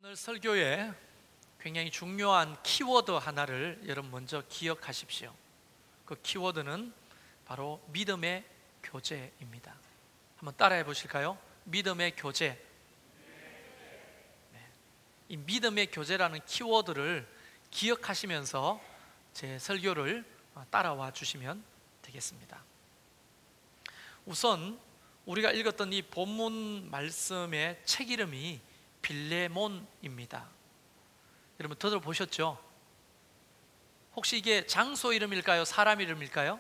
오늘 설교에 굉장히 중요한 키워드 하나를 여러분 먼저 기억하십시오. 그 키워드는 바로 믿음의 교제입니다. 한번 따라해 보실까요? 믿음의 교제. 이 믿음의 교제라는 키워드를 기억하시면서 제 설교를 따라와 주시면 되겠습니다. 우선 우리가 읽었던 이 본문 말씀의 책 이름이 빌레몬입니다. 여러분 들어보셨죠? 혹시 이게 장소 이름일까요? 사람 이름일까요?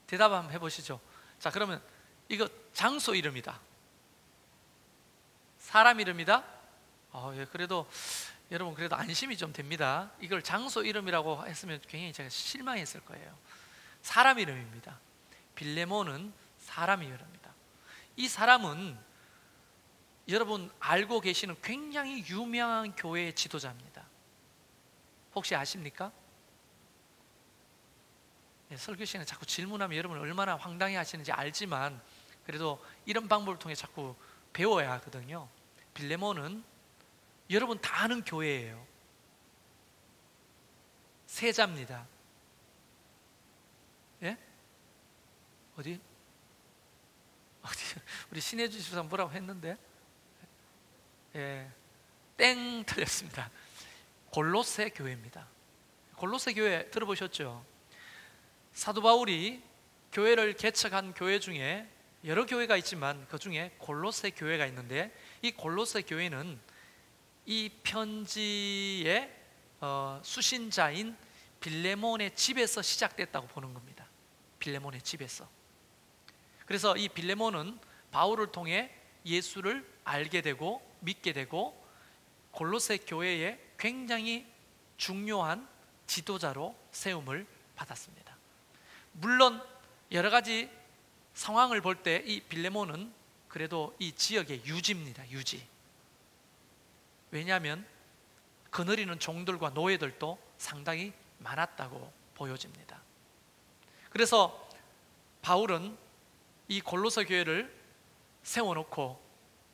대답 한번 해보시죠. 자, 그러면 이거 장소 이름이다, 사람 이름이다? 예, 그래도 여러분 그래도 안심이 좀 됩니다. 이걸 장소 이름이라고 했으면 굉장히 제가 실망했을 거예요. 사람 이름입니다. 빌레몬은 사람 이름입니다. 이 사람은 여러분 알고 계시는 굉장히 유명한 교회의 지도자입니다. 혹시 아십니까? 네, 설교 시간에 자꾸 질문하면 여러분 얼마나 황당해 하시는지 알지만 그래도 이런 방법을 통해 자꾸 배워야 하거든요. 빌레몬은 여러분 다 아는 교회예요. 세자입니다. 예? 어디? 우리 신혜주 집사 뭐라고 했는데? 예, 땡 틀렸습니다. 골로새 교회입니다. 골로새 교회 들어보셨죠? 사도 바울이 교회를 개척한 교회 중에 여러 교회가 있지만 그 중에 골로새 교회가 있는데 이 골로새 교회는 이 편지의 수신자인 빌레몬의 집에서 시작됐다고 보는 겁니다. 빌레몬의 집에서. 그래서 이 빌레몬은 바울을 통해 예수를 알게 되고 믿게 되고 골로새 교회에 굉장히 중요한 지도자로 세움을 받았습니다. 물론 여러 가지 상황을 볼 때 이 빌레몬은 그래도 이 지역의 유지입니다. 유지. 왜냐하면 거느리는 종들과 노예들도 상당히 많았다고 보여집니다. 그래서 바울은 이 골로새 교회를 세워놓고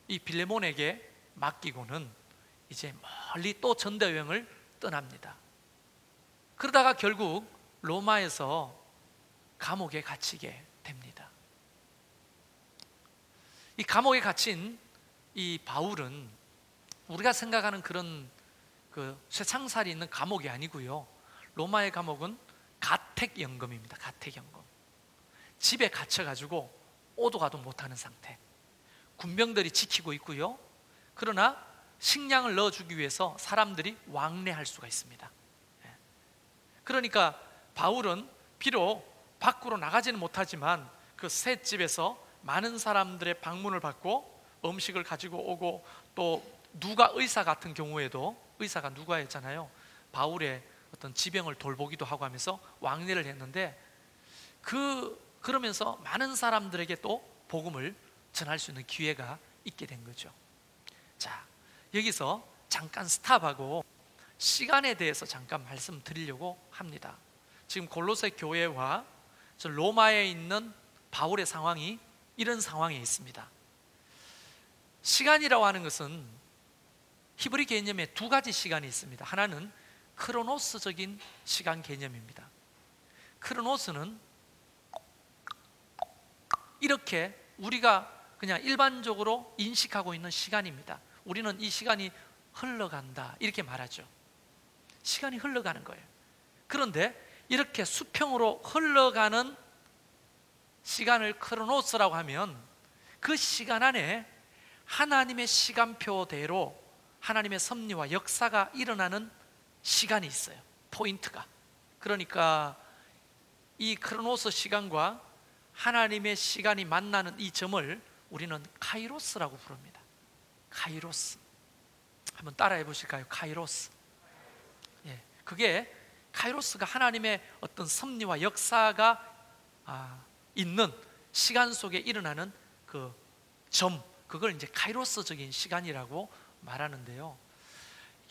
이 빌레몬에게 맡기고는 이제 멀리 또 전도 여행을 떠납니다. 그러다가 결국 로마에서 감옥에 gat히게 됩니다. 이 감옥에 갇힌 이 바울은 우리가 생각하는 그런 그 쇠창살이 있는 감옥이 아니고요. 로마의 감옥은 가택연금입니다. 가택연금. 집에 갇혀가지고 오도 가도 못하는 상태. 군병들이 지키고 있고요. 그러나 식량을 넣어주기 위해서 사람들이 왕래할 수가 있습니다. 그러니까 바울은 비록 밖으로 나가지는 못하지만 그 새 집에서 많은 사람들의 방문을 받고 음식을 가지고 오고 또 누가 의사 같은 경우에도 의사가 누가였잖아요. 바울의 어떤 지병을 돌보기도 하고 하면서 왕래를 했는데 그러면서 많은 사람들에게 또 복음을 전할 수 있는 기회가 있게 된 거죠. 자, 여기서 잠깐 스탑하고 시간에 대해서 잠깐 말씀드리려고 합니다. 지금 골로새 교회와 로마에 있는 바울의 상황이 이런 상황에 있습니다. 시간이라고 하는 것은 히브리 개념에 두 가지 시간이 있습니다. 하나는 크로노스적인 시간 개념입니다. 크로노스는 이렇게 우리가 그냥 일반적으로 인식하고 있는 시간입니다. 우리는 이 시간이 흘러간다 이렇게 말하죠. 시간이 흘러가는 거예요. 그런데 이렇게 수평으로 흘러가는 시간을 크로노스라고 하면 그 시간 안에 하나님의 시간표대로 하나님의 섭리와 역사가 일어나는 시간이 있어요. 포인트가. 그러니까 이 크로노스 시간과 하나님의 시간이 만나는 이 점을 우리는 카이로스라고 부릅니다. 카이로스. 한번 따라해 보실까요? 카이로스. 예, 그게 카이로스가 하나님의 어떤 섭리와 역사가 있는 시간 속에 일어나는 그 점, 그걸 이제 카이로스적인 시간이라고 말하는데요.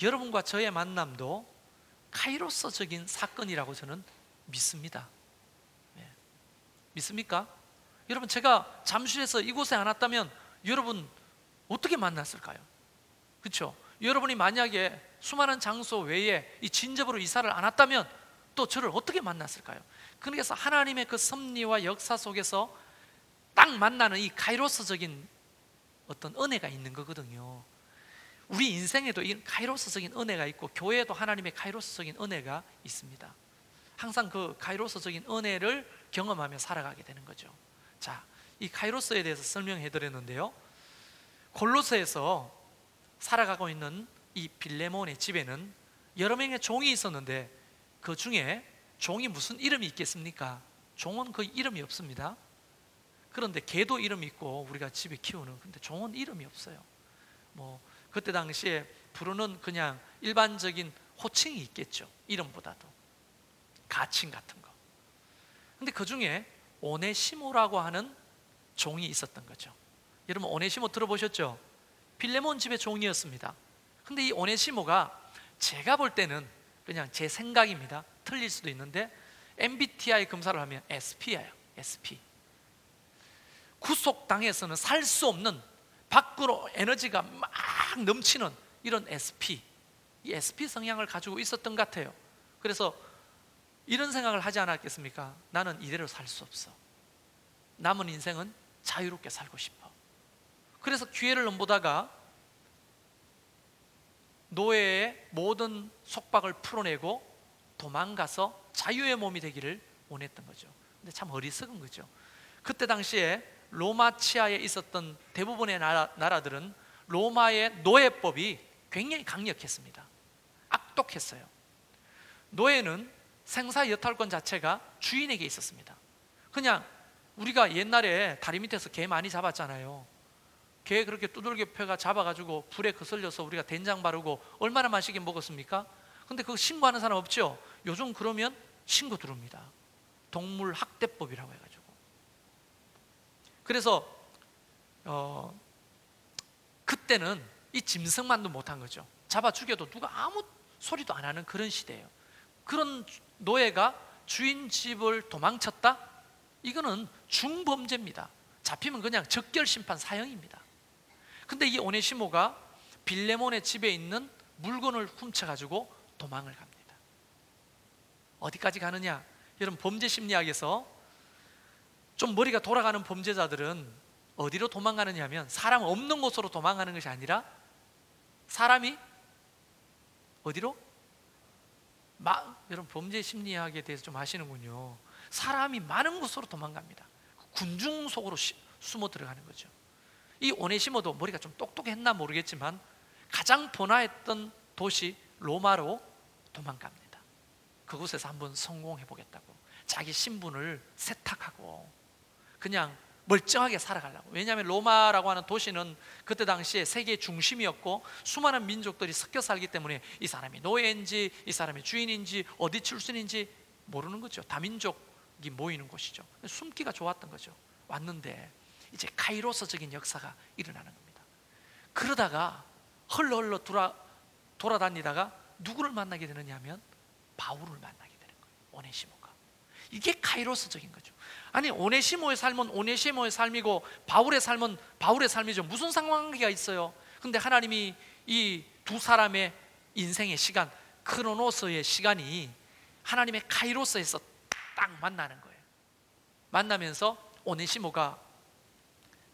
여러분과 저의 만남도 카이로스적인 사건이라고 저는 믿습니다. 예. 믿습니까? 여러분, 제가 잠실에서 이곳에 안 왔다면 여러분 어떻게 만났을까요? 그렇죠? 여러분이 만약에 수많은 장소 외에 이 진접으로 이사를 안 왔다면 또 저를 어떻게 만났을까요? 그래서 하나님의 그 섭리와 역사 속에서 딱 만나는 이 카이로스적인 어떤 은혜가 있는 거거든요. 우리 인생에도 이 카이로스적인 은혜가 있고 교회에도 하나님의 카이로스적인 은혜가 있습니다. 항상 그 카이로스적인 은혜를 경험하며 살아가게 되는 거죠. 자, 이 카이로스에 대해서 설명해 드렸는데요, 골로새에서 살아가고 있는 이 빌레몬의 집에는 여러 명의 종이 있었는데 그 중에 종이 무슨 이름이 있겠습니까? 종은 그 이름이 없습니다. 그런데 개도 이름이 있고 우리가 집에 키우는, 근데 종은 이름이 없어요. 뭐 그때 당시에 부르는 그냥 일반적인 호칭이 있겠죠. 이름보다도 가칭 같은 거. 근데 그 중에 오네시모라고 하는 종이 있었던 거죠. 여러분 오네시모 들어보셨죠? 빌레몬 집의 종이었습니다. 근데 이 오네시모가 제가 볼 때는 그냥 제 생각입니다. 틀릴 수도 있는데 MBTI 검사를 하면 SP예요. SP. 구속당해서는 살 수 없는, 밖으로 에너지가 막 넘치는 이런 SP, 이 SP 성향을 가지고 있었던 것 같아요. 그래서 이런 생각을 하지 않았겠습니까? 나는 이대로 살 수 없어. 남은 인생은 자유롭게 살고 싶어. 그래서 기회를 넘보다가 노예의 모든 속박을 풀어내고 도망가서 자유의 몸이 되기를 원했던 거죠. 근데 참 어리석은 거죠. 그때 당시에 로마 치하에 있었던 대부분의 나라들은 로마의 노예법이 굉장히 강력했습니다. 악독했어요. 노예는 생사 여탈권 자체가 주인에게 있었습니다. 그냥 우리가 옛날에 다리 밑에서 개 많이 잡았잖아요. 개 그렇게 두들겨 펴가 잡아가지고 불에 거슬려서 우리가 된장 바르고 얼마나 맛있게 먹었습니까? 근데 그거 신고하는 사람 없죠? 요즘 그러면 신고 들어옵니다. 동물 학대법이라고 해가지고. 그래서 그때는 이 짐승만도 못한 거죠. 잡아 죽여도 누가 아무 소리도 안 하는 그런 시대예요. 그런 노예가 주인 집을 도망쳤다? 이거는 중범죄입니다. 잡히면 그냥 적결심판 사형입니다. 근데 이 오네시모가 빌레몬의 집에 있는 물건을 훔쳐가지고 도망을 갑니다. 어디까지 가느냐? 여러분 범죄 심리학에서 좀 머리가 돌아가는 범죄자들은 어디로 도망가느냐 하면 사람 없는 곳으로 도망가는 것이 아니라 사람이 어디로? 여러분 범죄 심리학에 대해서 좀 아시는군요. 사람이 많은 곳으로 도망갑니다. 군중 속으로 숨어 들어가는 거죠. 이 오네시모도 머리가 좀 똑똑했나 모르겠지만 가장 번화했던 도시 로마로 도망갑니다. 그곳에서 한번 성공해 보겠다고 자기 신분을 세탁하고 그냥 멀쩡하게 살아가려고. 왜냐하면 로마라고 하는 도시는 그때 당시에 세계의 중심이었고 수많은 민족들이 섞여 살기 때문에 이 사람이 노예인지 이 사람이 주인인지 어디 출신인지 모르는 거죠. 다민족이 모이는 곳이죠. 숨기가 좋았던 거죠. 왔는데 이제 카이로스적인 역사가 일어나는 겁니다. 그러다가 흘러 돌아다니다가 누구를 만나게 되느냐 하면 바울을 만나게 되는 거예요. 오네시모가. 이게 카이로스적인 거죠. 아니 오네시모의 삶은 오네시모의 삶이고 바울의 삶은 바울의 삶이죠. 무슨 상관관계가 있어요? 근데 하나님이 이 두 사람의 인생의 시간, 크로노스의 시간이 하나님의 카이로스에서 딱 만나는 거예요. 만나면서 오네시모가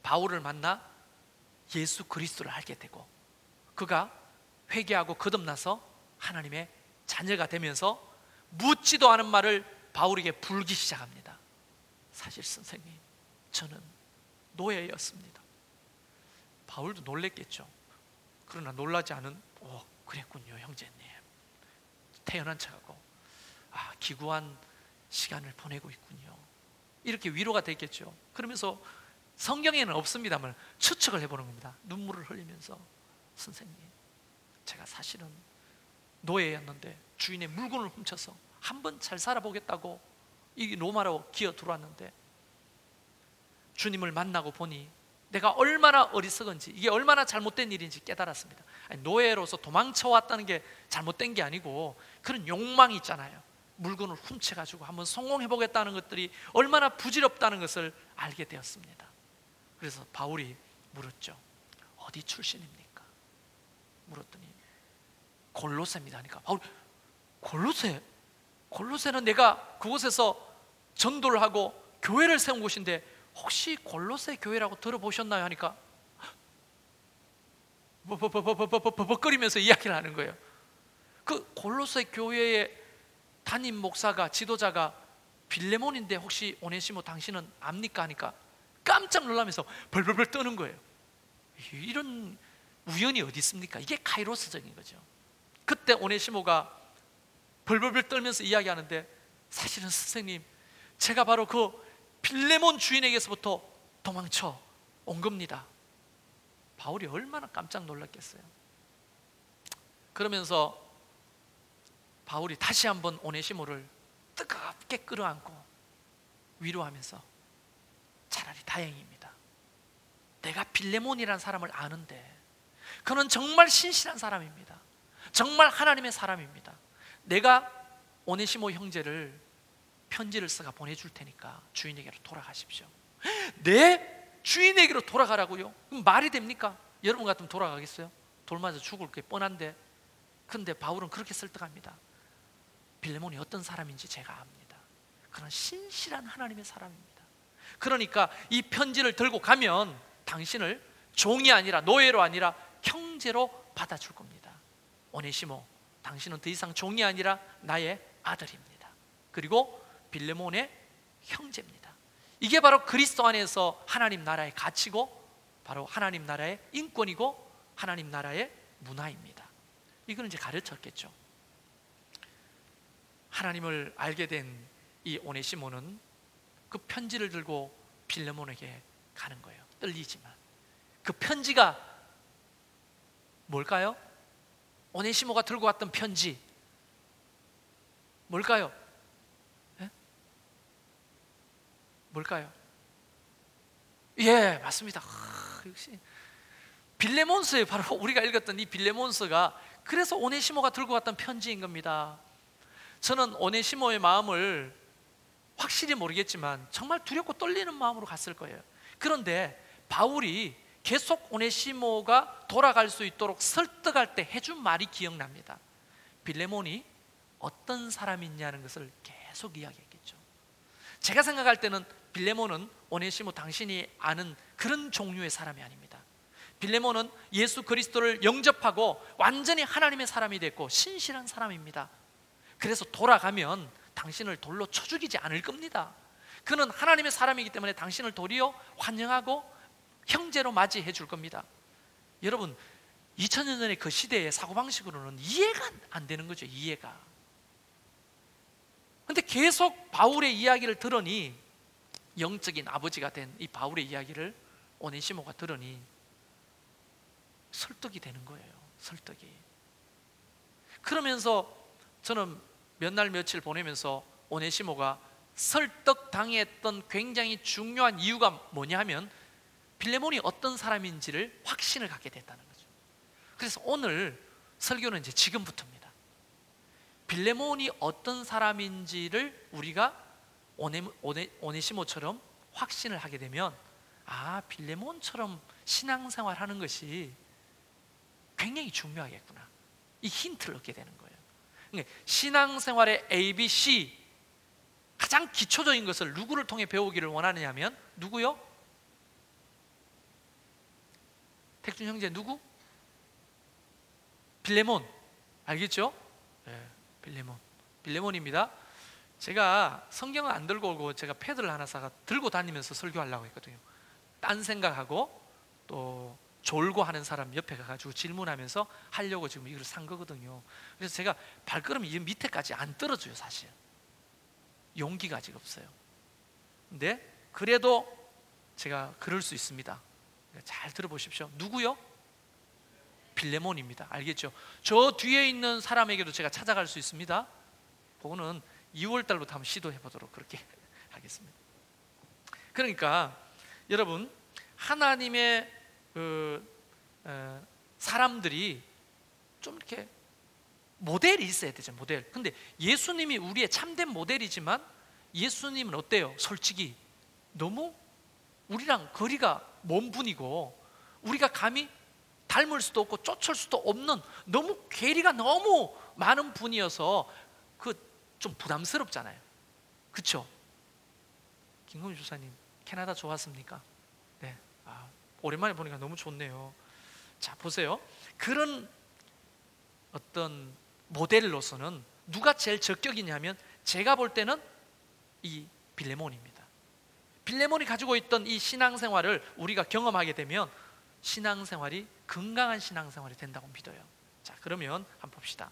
바울을 만나 예수 그리스도를 알게 되고 그가 회개하고 거듭나서 하나님의 자녀가 되면서 묻지도 않은 말을 바울에게 불기 시작합니다. 사실 선생님, 저는 노예였습니다. 바울도 놀랬겠죠. 그러나 놀라지 않은 그랬군요 형제님. 태연한 척하고 기구한 시간을 보내고 있군요. 이렇게 위로가 됐겠죠. 그러면서 성경에는 없습니다만 추측을 해보는 겁니다. 눈물을 흘리면서 선생님, 제가 사실은 노예였는데 주인의 물건을 훔쳐서 한번 잘 살아보겠다고 이 로마로 기어 들어왔는데 주님을 만나고 보니 내가 얼마나 어리석은지, 이게 얼마나 잘못된 일인지 깨달았습니다. 아니, 노예로서 도망쳐왔다는 게 잘못된 게 아니고 그런 욕망이 있잖아요. 물건을 훔쳐가지고 한번 성공해보겠다는 것들이 얼마나 부질없다는 것을 알게 되었습니다. 그래서 바울이 물었죠. 어디 출신입니까? 물었더니 골로새입니다 하니까 바울이 골로새? 골로새는 내가 그곳에서 전도를 하고 교회를 세운 곳인데 혹시 골로새 교회라고 들어보셨나요? 하니까 버벅거리면서 이야기를 하는 거예요. 그 골로새 교회의 담임 목사가, 지도자가 빌레몬인데 혹시 오네시모 당신은 압니까? 하니까 깜짝 놀라면서 벌벌벌 떠는 거예요. 이런 우연이 어디 있습니까? 이게 카이로스적인 거죠. 그때 오네시모가 벌벌벌 떨면서 이야기하는데 사실은 선생님, 제가 바로 그 빌레몬 주인에게서부터 도망쳐 온 겁니다. 바울이 얼마나 깜짝 놀랐겠어요. 그러면서 바울이 다시 한번 오네시모를 뜨겁게 끌어안고 위로하면서 차라리 다행입니다. 내가 빌레몬이라는 사람을 아는데 그는 정말 신실한 사람입니다. 정말 하나님의 사람입니다. 내가 오네시모 형제를 편지를 써가 보내줄 테니까 주인에게로 돌아가십시오. 내 주인에게로 돌아가라고요? 그럼 말이 됩니까? 여러분 같으면 돌아가겠어요? 돌 맞아 죽을 게 뻔한데. 근데 바울은 그렇게 설득합니다. 빌레몬이 어떤 사람인지 제가 압니다. 그는 신실한 하나님의 사람입니다. 그러니까 이 편지를 들고 가면 당신을 종이 아니라, 노예로 아니라 형제로 받아줄 겁니다. 오네시모, 당신은 더 이상 종이 아니라 나의 아들입니다. 그리고 빌레몬의 형제입니다. 이게 바로 그리스도 안에서 하나님 나라의 가치고 바로 하나님 나라의 인권이고 하나님 나라의 문화입니다. 이거는 이제 가르쳤겠죠. 하나님을 알게 된 이 오네시모는 그 편지를 들고 빌레몬에게 가는 거예요. 떨리지만 그 편지가 뭘까요? 오네시모가 들고 왔던 편지 뭘까요? 네? 뭘까요? 예, 맞습니다. 역시 빌레몬서에 바로 우리가 읽었던 이 빌레몬서가 그래서 오네시모가 들고 왔던 편지인 겁니다. 저는 오네시모의 마음을 확실히 모르겠지만 정말 두렵고 떨리는 마음으로 갔을 거예요. 그런데 바울이 계속 오네시모가 돌아갈 수 있도록 설득할 때 해준 말이 기억납니다. 빌레몬이 어떤 사람이냐는 것을 계속 이야기했겠죠. 제가 생각할 때는 빌레몬은 오네시모 당신이 아는 그런 종류의 사람이 아닙니다. 빌레몬은 예수 그리스도를 영접하고 완전히 하나님의 사람이 됐고 신실한 사람입니다. 그래서 돌아가면 당신을 돌로 쳐 죽이지 않을 겁니다. 그는 하나님의 사람이기 때문에 당신을 도리어 환영하고 형제로 맞이해 줄 겁니다. 여러분, 2000년 전의 그 시대의 사고방식으로는 이해가 안 되는 거죠. 이해가. 근데 계속 바울의 이야기를 들으니, 영적인 아버지가 된 이 바울의 이야기를 오네시모가 들으니 설득이 되는 거예요. 설득이. 그러면서 저는 몇 날 며칠 보내면서 오네시모가 설득당했던 굉장히 중요한 이유가 뭐냐 하면 빌레몬이 어떤 사람인지를 확신을 갖게 됐다는 거죠. 그래서 오늘 설교는 이제 지금부터입니다. 빌레몬이 어떤 사람인지를 우리가 오네시모처럼 확신을 하게 되면 빌레몬처럼 신앙생활 하는 것이 굉장히 중요하겠구나, 이 힌트를 얻게 되는 거예요. 신앙생활의 ABC, 가장 기초적인 것을 누구를 통해 배우기를 원하느냐 하면 누구요? 택준 형제 누구? 빌레몬. 알겠죠? 네, 빌레몬입니다. 제가 성경을 안 들고 오고 제가 패드를 하나 사가 들고 다니면서 설교하려고 했거든요. 딴 생각하고 또 졸고 하는 사람 옆에 가가지고 질문하면서 하려고 지금 이걸 산 거거든요. 그래서 제가 발걸음이 이 밑에까지 안 떨어져요. 사실 용기가 아직 없어요. 근데 그래도 제가 그럴 수 있습니다. 잘 들어보십시오. 누구요? 빌레몬입니다. 알겠죠? 저 뒤에 있는 사람에게도 제가 찾아갈 수 있습니다. 그거는 2월 달부터 한번 시도해 보도록 그렇게 하겠습니다. 그러니까 여러분, 하나님의 사람들이 좀 이렇게 모델이 있어야 되죠. 모델. 근데 예수님이 우리의 참된 모델이지만 예수님은 어때요? 솔직히 너무 우리랑 거리가 먼 분이고 우리가 감히 닮을 수도 없고 쫓을 수도 없는, 너무 괴리가 너무 많은 분이어서 그 좀 부담스럽잖아요. 그렇죠? 김금희 주사님, 캐나다 좋았습니까? 네. 오랜만에 보니까 너무 좋네요. 자, 보세요. 그런 어떤 모델로서는 누가 제일 적격이냐면, 제가 볼 때는 이 빌레몬입니다. 빌레몬이 가지고 있던 이 신앙생활을 우리가 경험하게 되면 신앙생활이 건강한 신앙생활이 된다고 믿어요. 자, 그러면 한번 봅시다.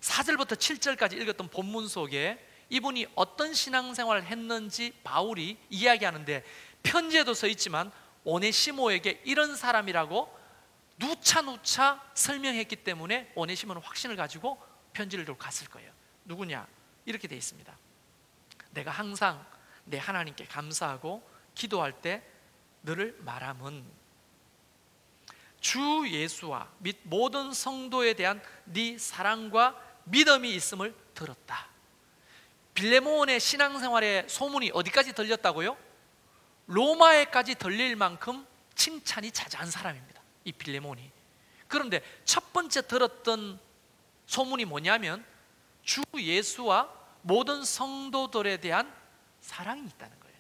4절부터 7절까지 읽었던 본문 속에 이분이 어떤 신앙생활을 했는지 바울이 이야기하는데, 편지에도 써 있지만 오네시모에게 이런 사람이라고 누차 설명했기 때문에 오네시모는 확신을 가지고 편지를 들고 갔을 거예요. 누구냐? 이렇게 되어 있습니다. 내가 항상 내 하나님께 감사하고 기도할 때 너를 말함은 주 예수와 및 모든 성도에 대한 네 사랑과 믿음이 있음을 들었다. 빌레몬의 신앙생활의 소문이 어디까지 들렸다고요? 로마에까지 들릴 만큼 칭찬이 자자한 사람입니다, 이 빌레몬이. 그런데 첫 번째 들었던 소문이 뭐냐면 주 예수와 모든 성도들에 대한 사랑이 있다는 거예요.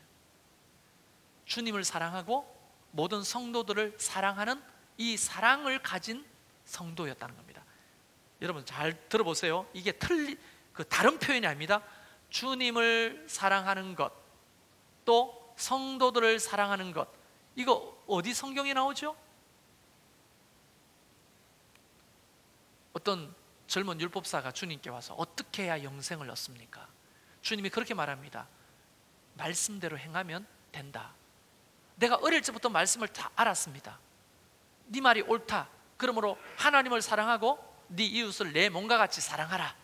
주님을 사랑하고 모든 성도들을 사랑하는 이 사랑을 가진 성도였다는 겁니다. 여러분 잘 들어보세요. 이게 다른 표현이 아닙니다. 주님을 사랑하는 것, 또 성도들을 사랑하는 것, 이거 어디 성경에 나오죠? 어떤 젊은 율법사가 주님께 와서 어떻게 해야 영생을 얻습니까? 주님이 그렇게 말합니다. 말씀대로 행하면 된다. 내가 어릴 적부터 말씀을 다 알았습니다. 네 말이 옳다. 그러므로 하나님을 사랑하고 네 이웃을 내 몸과 같이 사랑하라.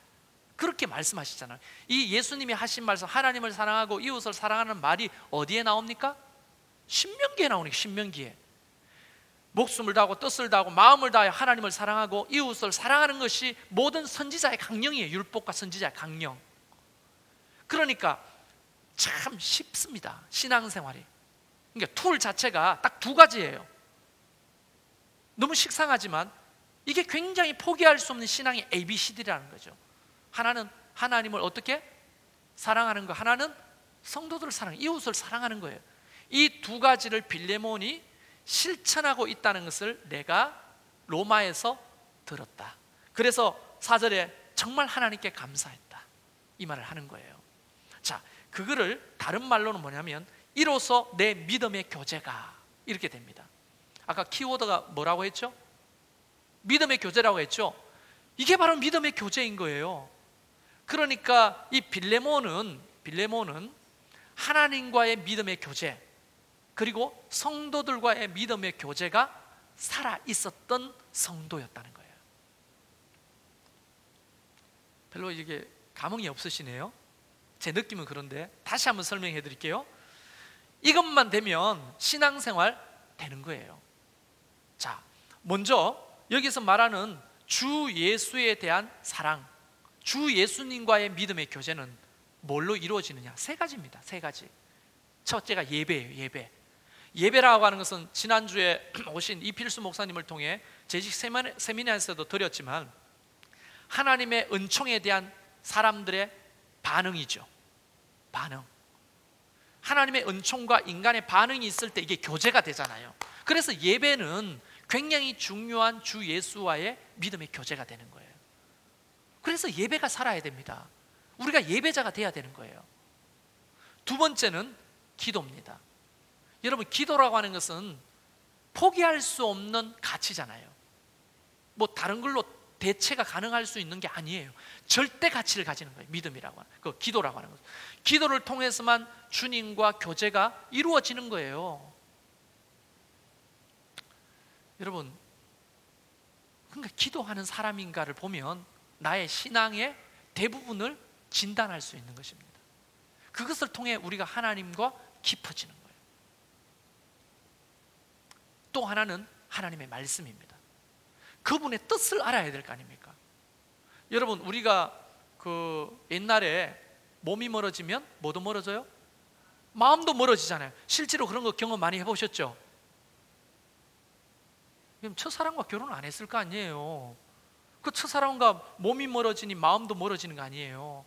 그렇게 말씀하시잖아요. 이 예수님이 하신 말씀, 하나님을 사랑하고 이웃을 사랑하는 말이 어디에 나옵니까? 신명기에 나오니까. 신명기에 목숨을 다하고 뜻을 다하고 마음을 다하여 하나님을 사랑하고 이웃을 사랑하는 것이 모든 선지자의 강령이에요. 율법과 선지자의 강령. 그러니까 참 쉽습니다, 신앙생활이. 그러니까 툴 자체가 딱 두 가지예요. 너무 식상하지만 이게 굉장히 포기할 수 없는 신앙의 ABCD라는 거죠. 하나는 하나님을 어떻게 사랑하는 거, 하나는 성도들을 사랑하는, 이웃을 사랑하는 거예요. 이 두 가지를 빌레몬이 실천하고 있다는 것을 내가 로마에서 들었다. 그래서 4절에 정말 하나님께 감사했다, 이 말을 하는 거예요. 자, 그거를 다른 말로는 뭐냐면 이로써 내 믿음의 교제가, 이렇게 됩니다. 아까 키워드가 뭐라고 했죠? 믿음의 교제라고 했죠? 이게 바로 믿음의 교제인 거예요. 그러니까 이 빌레몬은 하나님과의 믿음의 교제, 그리고 성도들과의 믿음의 교제가 살아 있었던 성도였다는 거예요. 별로 이게 감흥이 없으시네요. 제 느낌은 그런데 다시 한번 설명해 드릴게요. 이것만 되면 신앙생활 되는 거예요. 자, 먼저 여기서 말하는 주 예수에 대한 사랑, 주 예수님과의 믿음의 교제는 뭘로 이루어지느냐? 세 가지입니다. 세 가지. 첫째가 예배예요. 예배. 예배라고 하는 것은 지난주에 오신 이필수 목사님을 통해 제식 세미나에서도 드렸지만 하나님의 은총에 대한 사람들의 반응이죠. 반응. 하나님의 은총과 인간의 반응이 있을 때 이게 교제가 되잖아요. 그래서 예배는 굉장히 중요한 주 예수와의 믿음의 교제가 되는 거예요. 그래서 예배가 살아야 됩니다. 우리가 예배자가 돼야 되는 거예요. 두 번째는 기도입니다. 여러분, 기도라고 하는 것은 포기할 수 없는 가치잖아요. 뭐 다른 걸로 대체가 가능할 수 있는 게 아니에요. 절대 가치를 가지는 거예요. 믿음이라고 하는, 그 기도라고 하는 것. 기도를 통해서만 주님과 교제가 이루어지는 거예요. 여러분, 그러니까 기도하는 사람인가를 보면 나의 신앙의 대부분을 진단할 수 있는 것입니다. 그것을 통해 우리가 하나님과 깊어지는 거예요. 또 하나는 하나님의 말씀입니다. 그분의 뜻을 알아야 될 거 아닙니까? 여러분, 우리가 옛날에 몸이 멀어지면 뭐도 멀어져요? 마음도 멀어지잖아요. 실제로 그런 거 경험 많이 해보셨죠? 그럼 첫사랑과 결혼 안 했을 거 아니에요. 그 첫사랑과 몸이 멀어지니 마음도 멀어지는 거 아니에요.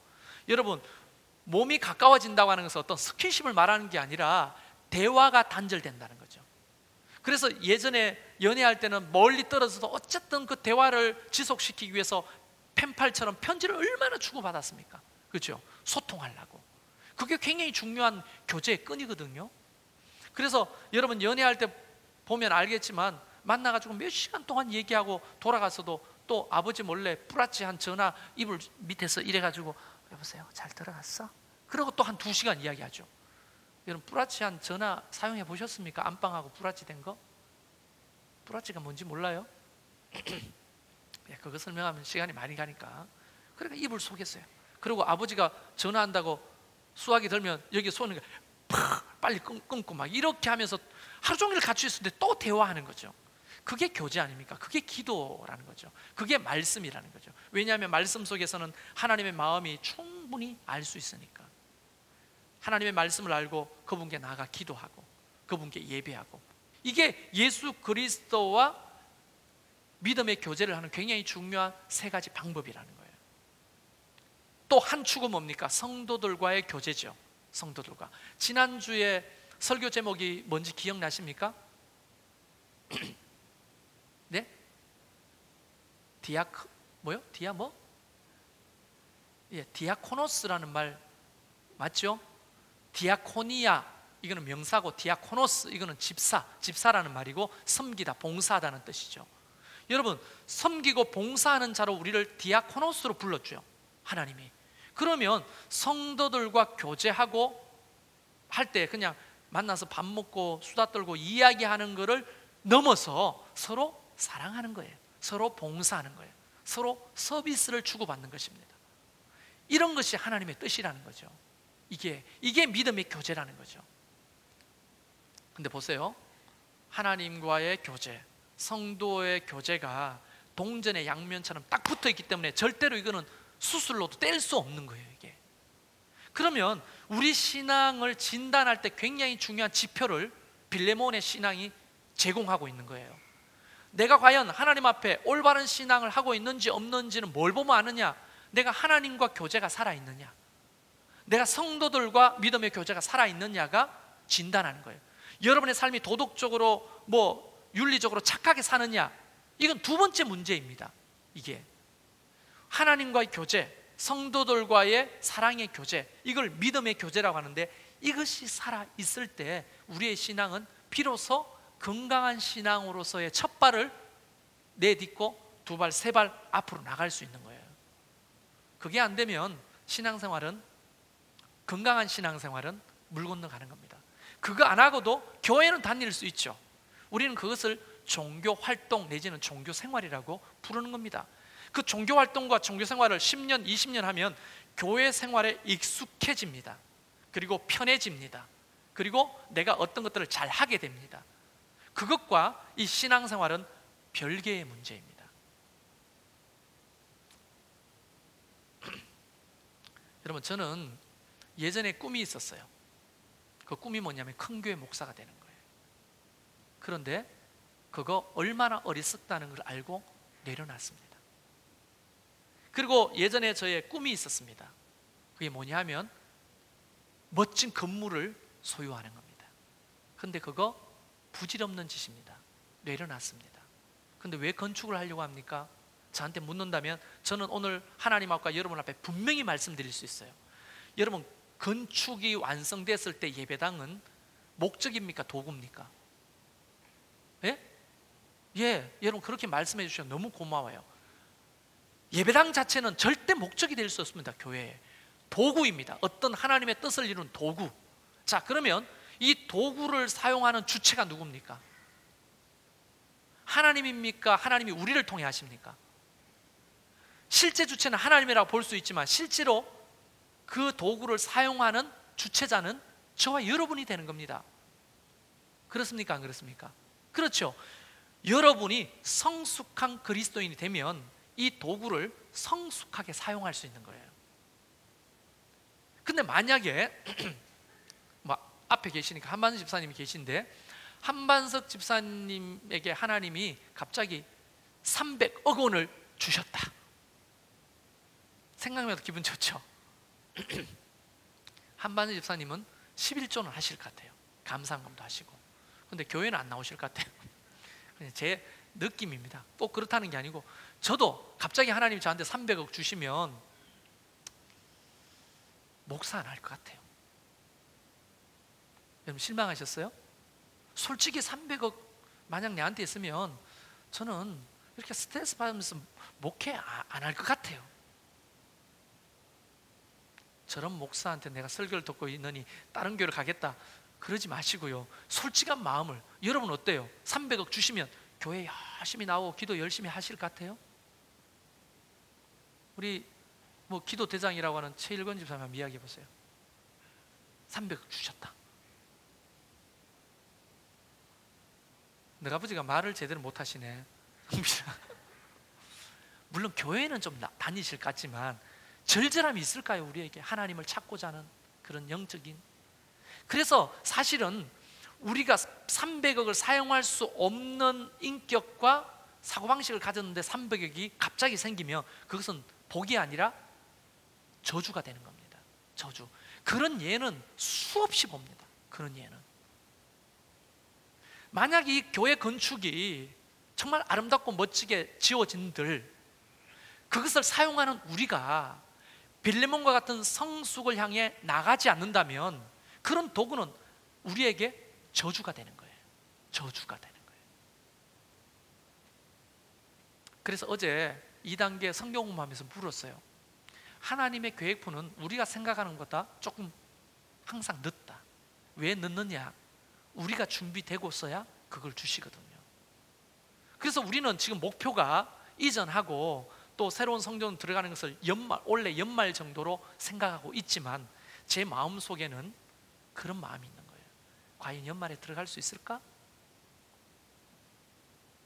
여러분, 몸이 가까워진다고 하는 것은 어떤 스킨십을 말하는 게 아니라 대화가 단절된다는 거죠. 그래서 예전에 연애할 때는 멀리 떨어져도 어쨌든 그 대화를 지속시키기 위해서 펜팔처럼 편지를 얼마나 주고받았습니까? 그렇죠? 소통하려고. 그게 굉장히 중요한 교제의 끈이거든요. 그래서 여러분 연애할 때 보면 알겠지만 만나가지고 몇 시간 동안 얘기하고 돌아가서도 또 아버지 몰래 뿌라치한 전화 이불 밑에서 이래가지고 여보세요, 잘 들어갔어? 그리고 또 한 2시간 이야기하죠. 여러분 뿌라치한 전화 사용해 보셨습니까? 안방하고 뿌라치 된 거? 뿌라치가 뭔지 몰라요? 그거 설명하면 시간이 많이 가니까. 그러니까 이불 속였어요. 그리고 아버지가 전화한다고 수화기 들면 여기 손을 빨리 끊고 막 이렇게 하면서 하루 종일 같이 있었는데 또 대화하는 거죠. 그게 교제 아닙니까? 그게 기도라는 거죠. 그게 말씀이라는 거죠. 왜냐하면 말씀 속에서는 하나님의 마음이 충분히 알 수 있으니까. 하나님의 말씀을 알고 그분께 나아가 기도하고 그분께 예배하고, 이게 예수 그리스도와 믿음의 교제를 하는 굉장히 중요한 3가지 방법이라는 거예요. 또 한 축은 뭡니까? 성도들과의 교제죠. 성도들과. 지난주에 설교 제목이 뭔지 기억나십니까? 네? 뭐요? 디아코노스라는 말 맞죠? 디아코니아, 이거는 명사고, 디아코노스, 이거는 집사라는 말이고, 섬기다, 봉사하다는 뜻이죠. 여러분, 섬기고 봉사하는 자로 우리를 디아코노스로 불렀죠, 하나님이. 그러면 성도들과 교제하고 할 때 그냥 만나서 밥 먹고 수다 떨고 이야기하는 것을 넘어서 서로 사랑하는 거예요. 서로 봉사하는 거예요. 서로 서비스를 주고받는 것입니다. 이런 것이 하나님의 뜻이라는 거죠. 이게 믿음의 교제라는 거죠. 근데 보세요, 하나님과의 교제, 성도의 교제가 동전의 양면처럼 딱 붙어 있기 때문에 절대로 이거는 수술로도 뗄 수 없는 거예요, 이게. 그러면 우리 신앙을 진단할 때 굉장히 중요한 지표를 빌레몬의 신앙이 제공하고 있는 거예요. 내가 과연 하나님 앞에 올바른 신앙을 하고 있는지 없는지는 뭘 보면 아느냐? 내가 하나님과 교제가 살아있느냐, 내가 성도들과 믿음의 교제가 살아있느냐가 진단하는 거예요. 여러분의 삶이 도덕적으로 윤리적으로 착하게 사느냐, 이건 2번째 문제입니다. 이게 하나님과의 교제, 성도들과의 사랑의 교제, 이걸 믿음의 교제라고 하는데, 이것이 살아있을 때 우리의 신앙은 비로소 건강한 신앙으로서의 첫 발을 내딛고 2발, 3발 앞으로 나갈 수 있는 거예요. 그게 안 되면 건강한 신앙생활은 물 건너가는 겁니다. 그거 안 하고도 교회는 다닐 수 있죠. 우리는 그것을 종교 활동 내지는 종교 생활이라고 부르는 겁니다. 그 종교 활동과 종교 생활을 10년, 20년 하면 교회 생활에 익숙해집니다. 그리고 편해집니다. 그리고 내가 어떤 것들을 잘 하게 됩니다. 그것과 이 신앙생활은 별개의 문제입니다. 여러분, 저는 예전에 꿈이 있었어요. 그 꿈이 뭐냐면 큰 교회 목사가 되는 거예요. 그런데 그거 얼마나 어리석다는 걸 알고 내려놨습니다. 그리고 예전에 저의 꿈이 있었습니다. 그게 뭐냐 하면 멋진 건물을 소유하는 겁니다. 그런데 그거 부질없는 짓입니다. 내려놨습니다. 그런데 왜 건축을 하려고 합니까? 저한테 묻는다면 저는 오늘 하나님 앞과 여러분 앞에 분명히 말씀드릴 수 있어요. 여러분, 건축이 완성됐을 때 예배당은 목적입니까? 도구입니까? 예, 여러분 그렇게 말씀해 주셔서 너무 고마워요. 예배당 자체는 절대 목적이 될 수 없습니다. 교회에 도구입니다. 어떤 하나님의 뜻을 이루는 도구. 자, 그러면 이 도구를 사용하는 주체가 누굽니까? 하나님입니까? 하나님이 우리를 통해 하십니까? 실제 주체는 하나님이라고 볼 수 있지만 실제로 그 도구를 사용하는 주체자는 저와 여러분이 되는 겁니다. 그렇습니까? 안 그렇습니까? 그렇죠. 여러분이 성숙한 그리스도인이 되면 이 도구를 성숙하게 사용할 수 있는 거예요. 근데 만약에 앞에 계시니까 한만수 집사님이 계신데, 한반석 집사님에게 하나님이 갑자기 300억 원을 주셨다. 생각나도 기분 좋죠? 한반석 집사님은 11조는 하실 것 같아요. 감사함도 하시고. 근데 교회는 안 나오실 것 같아요. 그냥 제 느낌입니다. 꼭 그렇다는 게 아니고, 저도 갑자기 하나님이 저한테 300억 주시면 목사 안 할 것 같아요. 여러분 실망하셨어요? 솔직히 300억 만약 내한테 있으면 저는 이렇게 스트레스 받으면서 목회 안 할 것 같아요. 저런 목사한테 내가 설교를 듣고 있느니 다른 교회를 가겠다 그러지 마시고요, 솔직한 마음을. 여러분 어때요? 300억 주시면 교회 열심히 나오고 기도 열심히 하실 것 같아요? 우리 뭐 기도 대장이라고 하는 최일건 집사님 한번 이야기해 보세요. 300억 주셨다. 너희 아버지가 말을 제대로 못 하시네. 물론 교회는 좀 다니실 것 같지만 절절함이 있을까요? 우리에게 하나님을 찾고자 하는 그런 영적인. 그래서 사실은 우리가 300억을 사용할 수 없는 인격과 사고방식을 가졌는데 300억이 갑자기 생기면 그것은 복이 아니라 저주가 되는 겁니다. 저주. 그런 예는 수없이 봅니다. 그런 예는. 만약 이 교회 건축이 정말 아름답고 멋지게 지어진들 그것을 사용하는 우리가 빌레몬과 같은 성숙을 향해 나가지 않는다면 그런 도구는 우리에게 저주가 되는 거예요. 저주가 되는 거예요. 그래서 어제 2단계 성경 공부하면서 물었어요. 하나님의 계획표는 우리가 생각하는 것보다 조금 항상 늦다. 왜 늦느냐? 우리가 준비되고서야 그걸 주시거든요. 그래서 우리는 지금 목표가 이전하고 또 새로운 성경 들어가는 것을 올해 연말 정도로 생각하고 있지만 제 마음속에는 그런 마음이 있는 거예요. 과연 연말에 들어갈 수 있을까?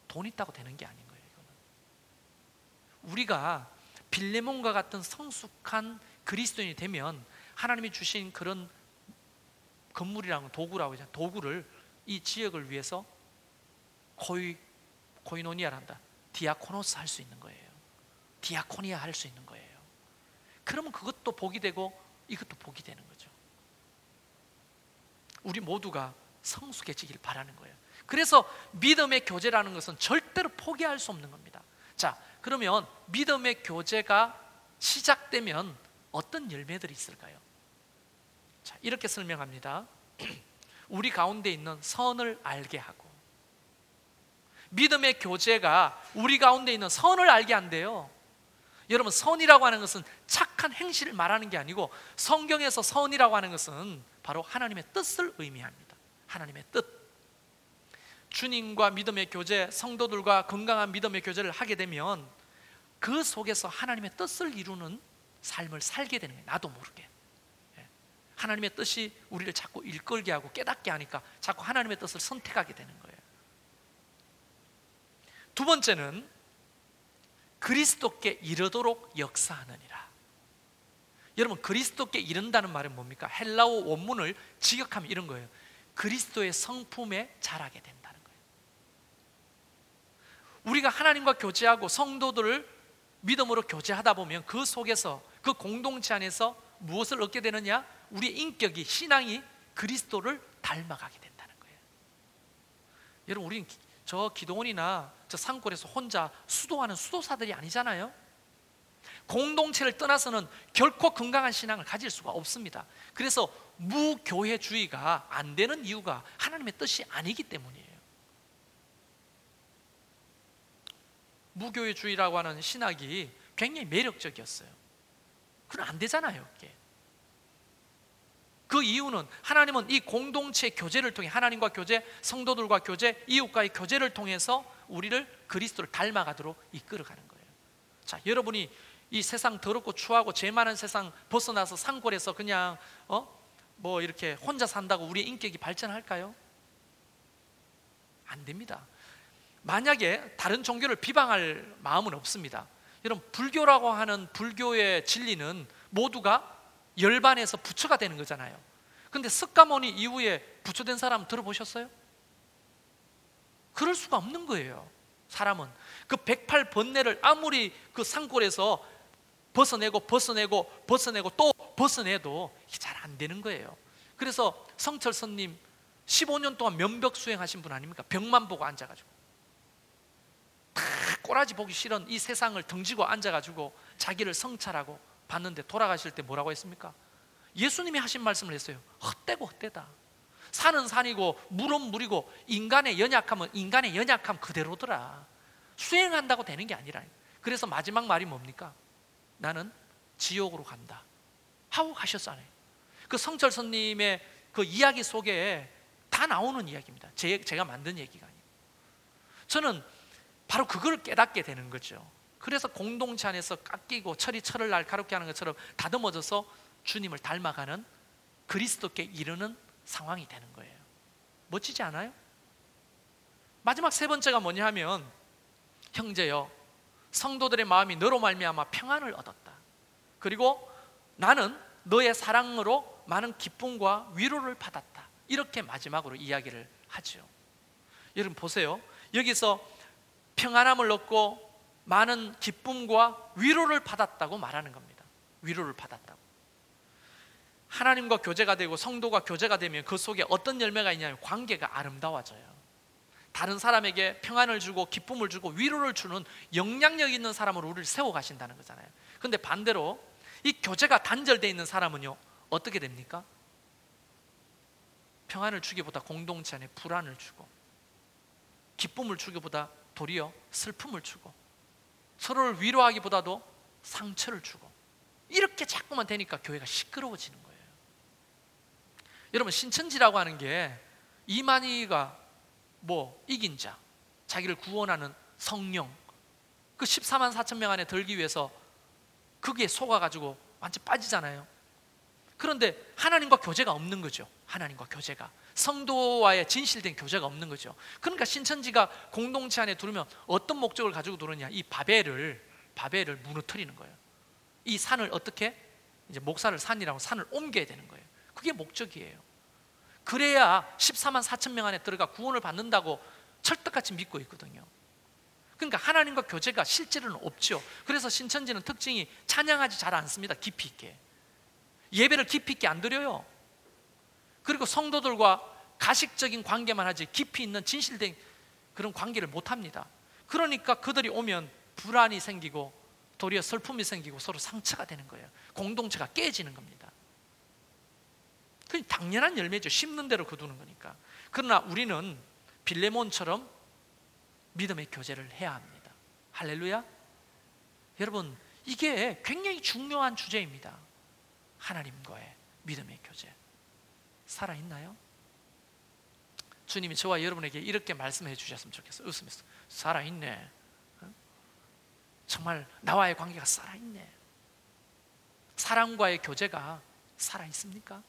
돈 있다고 되는 게 아닌 거예요. 이거는 우리가 빌레몬과 같은 성숙한 그리스도인이 되면 하나님이 주신 그런 건물이라는 도구라고 하잖아요. 도구를 이 지역을 위해서 코이노니아란다. 디아코노스 할 수 있는 거예요. 디아코니아 할 수 있는 거예요. 그러면 그것도 복이 되고 이것도 복이 되는 거죠. 우리 모두가 성숙해지길 바라는 거예요. 그래서 믿음의 교제라는 것은 절대로 포기할 수 없는 겁니다. 자, 그러면 믿음의 교제가 시작되면 어떤 열매들이 있을까요? 자, 이렇게 설명합니다. 우리 가운데 있는 선을 알게 하고, 믿음의 교제가 우리 가운데 있는 선을 알게 한대요. 여러분, 선이라고 하는 것은 착한 행실을 말하는 게 아니고 성경에서 선이라고 하는 것은 바로 하나님의 뜻을 의미합니다. 하나님의 뜻. 주님과 믿음의 교제, 성도들과 건강한 믿음의 교제를 하게 되면 그 속에서 하나님의 뜻을 이루는 삶을 살게 되는 거예요. 나도 모르게. 하나님의 뜻이 우리를 자꾸 일끌게 하고 깨닫게 하니까 자꾸 하나님의 뜻을 선택하게 되는 거예요. 두 번째는 그리스도께 이르도록 역사하느니라. 여러분, 그리스도께 이른다는 말은 뭡니까? 헬라어 원문을 직역하면 이런 거예요. 그리스도의 성품에 자라게 된다는 거예요. 우리가 하나님과 교제하고 성도들을 믿음으로 교제하다 보면 그 속에서, 그 공동체 안에서 무엇을 얻게 되느냐? 우리의 인격이, 신앙이 그리스도를 닮아가게 된다는 거예요. 여러분, 우리는 저 기도원이나 저 산골에서 혼자 수도하는 수도사들이 아니잖아요. 공동체를 떠나서는 결코 건강한 신앙을 가질 수가 없습니다. 그래서 무교회주의가 안 되는 이유가 하나님의 뜻이 아니기 때문이에요. 무교회주의라고 하는 신학이 굉장히 매력적이었어요. 그건 안 되잖아요. 그게. 그 이유는 하나님은 이 공동체 교제를 통해, 하나님과 교제, 성도들과 교제, 이웃과의 교제를 통해서 우리를 그리스도를 닮아가도록 이끌어가는 거예요. 자, 여러분이 이 세상 더럽고 추하고 죄 많은 세상 벗어나서 산골에서 그냥 뭐 이렇게 혼자 산다고 우리의 인격이 발전할까요? 안 됩니다. 만약에 다른 종교를 비방할 마음은 없습니다. 여러분, 불교라고 하는 불교의 진리는 모두가 열반해서 부처가 되는 거잖아요. 근데 석가모니 이후에 부처된 사람 들어보셨어요? 그럴 수가 없는 거예요. 사람은 그 108번뇌를 아무리 그 산골에서 벗어내고 또 벗어내도 이게 잘 안 되는 거예요. 그래서 성철선님 15년 동안 면벽 수행하신 분 아닙니까? 벽만 보고 앉아가지고 다 꼬라지 보기 싫은 이 세상을 등지고 앉아가지고 자기를 성찰하고 봤는데 돌아가실 때 뭐라고 했습니까? 예수님이 하신 말씀을 했어요. 헛되고 헛되다. 산은 산이고 물은 물이고 인간의 연약함은 인간의 연약함 그대로더라. 수행한다고 되는 게 아니라. 그래서 마지막 말이 뭡니까? 나는 지옥으로 간다 하고 가셨잖아요. 그 성철선님의 그 이야기 속에 다 나오는 이야기입니다. 제가 만든 얘기가 아니에요. 저는 바로 그걸 깨닫게 되는 거죠. 그래서 공동체 안에서 깎이고 철이 철을 날카롭게 하는 것처럼 다듬어져서 주님을 닮아가는 그리스도께 이르는 상황이 되는 거예요. 멋지지 않아요? 마지막 세 번째가 뭐냐 하면, 형제여 성도들의 마음이 너로 말미암아 평안을 얻었다. 그리고 나는 너의 사랑으로 많은 기쁨과 위로를 받았다. 이렇게 마지막으로 이야기를 하죠. 여러분 보세요. 여기서 평안함을 얻고 많은 기쁨과 위로를 받았다고 말하는 겁니다. 위로를 받았다고. 하나님과 교제가 되고 성도가 교제가 되면 그 속에 어떤 열매가 있냐면 관계가 아름다워져요. 다른 사람에게 평안을 주고 기쁨을 주고 위로를 주는 영향력 있는 사람으로 우리를 세워가신다는 거잖아요. 그런데 반대로 이 교제가 단절되어 있는 사람은요, 어떻게 됩니까? 평안을 주기보다 공동체 안에 불안을 주고, 기쁨을 주기보다 도리어 슬픔을 주고, 서로를 위로하기보다도 상처를 주고, 이렇게 자꾸만 되니까 교회가 시끄러워지는 거예요. 여러분, 신천지라고 하는 게 이만희가 이긴 자, 자기를 구원하는 성령, 그 14만 4천 명 안에 들기 위해서 그게 속아가지고 완전 빠지잖아요. 그런데 하나님과 교제가 없는 거죠. 하나님과 교제가, 성도와의 진실된 교제가 없는 거죠. 그러니까 신천지가 공동체 안에 들으면 어떤 목적을 가지고 들으냐, 이 바벨을 무너뜨리는 거예요. 이 산을 어떻게, 이제 목사를 산이라고 산을 옮겨야 되는 거예요. 그게 목적이에요. 그래야 14만 4천 명 안에 들어가 구원을 받는다고 철떡같이 믿고 있거든요. 그러니까 하나님과 교제가 실제로는 없죠. 그래서 신천지는 특징이 찬양하지 잘 않습니다. 깊이 있게 예배를 깊이 있게 안 드려요. 그리고 성도들과 가식적인 관계만 하지 깊이 있는 진실된 그런 관계를 못 합니다. 그러니까 그들이 오면 불안이 생기고 도리어 슬픔이 생기고 서로 상처가 되는 거예요. 공동체가 깨지는 겁니다. 그게 당연한 열매죠. 심는 대로 거두는 거니까. 그러나 우리는 빌레몬처럼 믿음의 교제를 해야 합니다. 할렐루야. 여러분, 이게 굉장히 중요한 주제입니다. 하나님과의 믿음의 교제 살아있나요? 주님이 저와 여러분에게 이렇게 말씀해 주셨으면 좋겠어요. 웃으면서 살아있네. 정말 나와의 관계가 살아있네. 사랑과의 교제가 살아있습니까?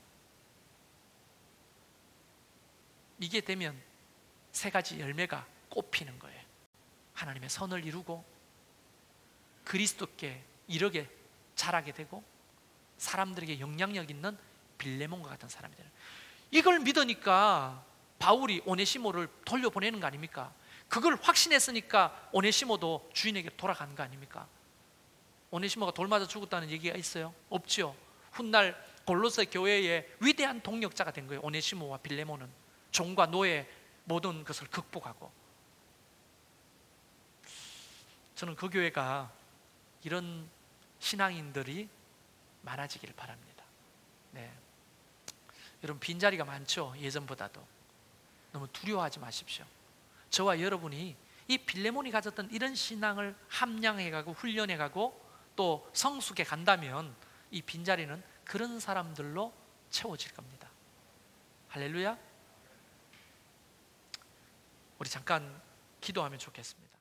이게 되면 세 가지 열매가 꽃피는 거예요. 하나님의 선을 이루고 그리스도께 이르게 자라게 되고 사람들에게 영향력 있는 빌레몬과 같은 사람이 되는, 이걸 믿으니까 바울이 오네시모를 돌려보내는 거 아닙니까? 그걸 확신했으니까 오네시모도 주인에게 돌아가는 거 아닙니까? 오네시모가 돌 맞아 죽었다는 얘기가 있어요? 없죠. 훗날 골로새 교회의 위대한 동력자가 된 거예요. 오네시모와 빌레몬은 종과 노예 모든 것을 극복하고. 저는 그 교회가 이런 신앙인들이 많아지기를 바랍니다. 네. 여러분, 빈자리가 많죠. 예전보다도. 너무 두려워하지 마십시오. 저와 여러분이 이 빌레몬이 가졌던 이런 신앙을 함양해가고 훈련해가고 또 성숙해 간다면 이 빈자리는 그런 사람들로 채워질 겁니다. 할렐루야. 우리 잠깐 기도하면 좋겠습니다.